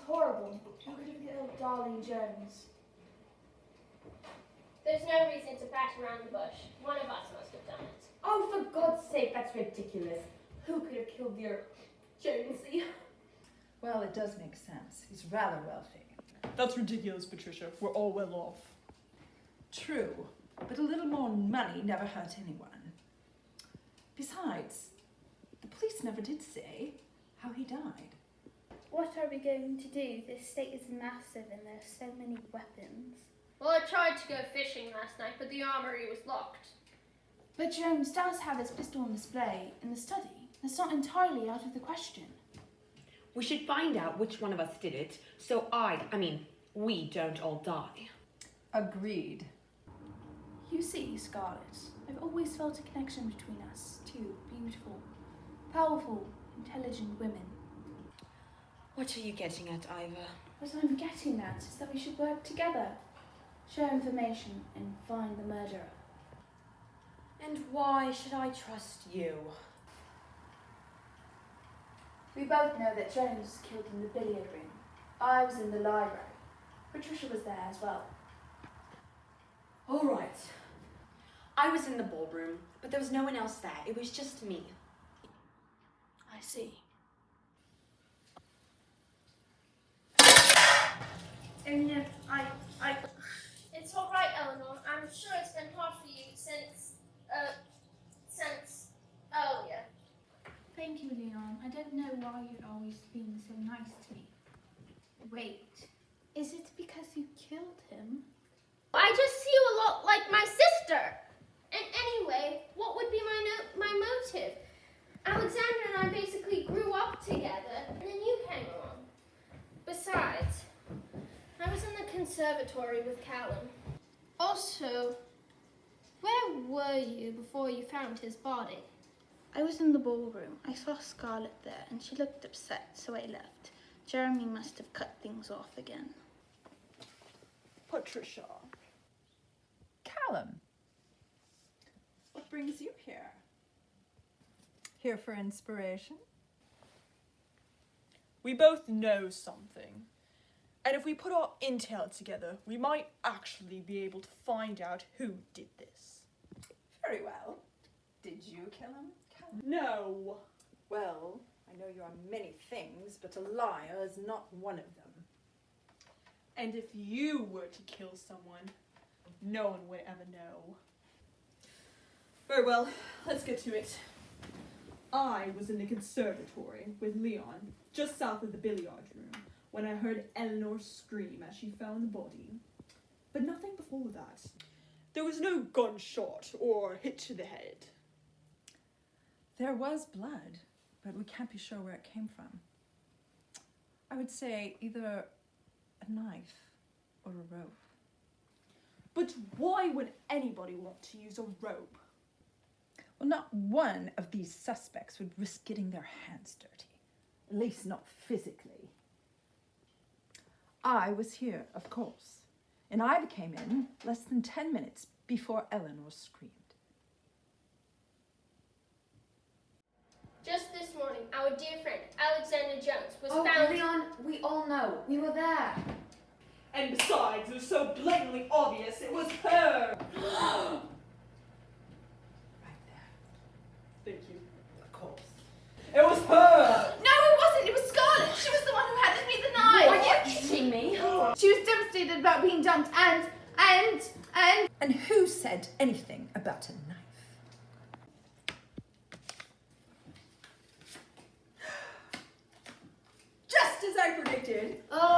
horrible. Who could have killed Darlene Jones? There's no reason to bat around the bush. One of us must have done it. Oh, for God's sake, that's ridiculous. Who could have killed your Jonesy? Well, it does make sense. He's rather wealthy. That's ridiculous, Patricia. We're all well off. True, but a little more money never hurt anyone. Besides, the police never did say how he died. What are we going to do? This state is massive and there are so many weapons. Well, I tried to go fishing last night, but the armory was locked. But Jones does have his pistol on display in the study. That's not entirely out of the question. We should find out which one of us did it, so we don't all die. Agreed. You see, Scarlet, I've always felt a connection between us, two beautiful, powerful, intelligent women. What are you getting at, Ivor? What I'm getting at is that we should work together, share information, and find the murderer. And why should I trust you? We both know that Jones was killed in the billiard room. I was in the library. Patricia was there as well. All right. I was in the ballroom, but there was no one else there. It was just me. I see. And It's all right, Eleanor. I'm sure it's been hard for you since earlier. Thank you, Leon. I don't know why you're always being so nice to me. Wait, is it because you killed him? I just see you a lot like my sister. And anyway, what would be my motive? Alexandra and I basically grew up together, and then you came along. Besides, I was in the conservatory with Callum. Also, where were you before you found his body? I was in the ballroom. I saw Scarlet there and she looked upset, so I left. Jeremy must have cut things off again. Patricia. Callum, what brings you here? Here for inspiration? We both know something. And if we put our intel together, we might actually be able to find out who did this. Very well. Did you kill him, Callum? No. Well, I know you are many things, but a liar is not one of them. And if you were to kill someone, no one would ever know. Very well, let's get to it. I was in the conservatory with Leon, just south of the billiard room, when I heard Eleanor scream as she found the body. But nothing before that. There was no gunshot or hit to the head. There was blood, but we can't be sure where it came from. I would say either a knife or a rope. But why would anybody want to use a rope? Well, not one of these suspects would risk getting their hands dirty. At least not physically. I was here, of course, and Ivor came in less than 10 minutes before Eleanor screamed. Just this morning, our dear friend Alexander Jones was Oh, found. Leon, we all know. We were there. And besides, it was so blatantly obvious it was her! Right there. Thank you. Of course. It was her! No, it wasn't. It was Scarlet. She was the one who handed me the knife. Are you kidding me? She was devastated about being dumped and... And who said anything about a knife? Just as I predicted. Oh,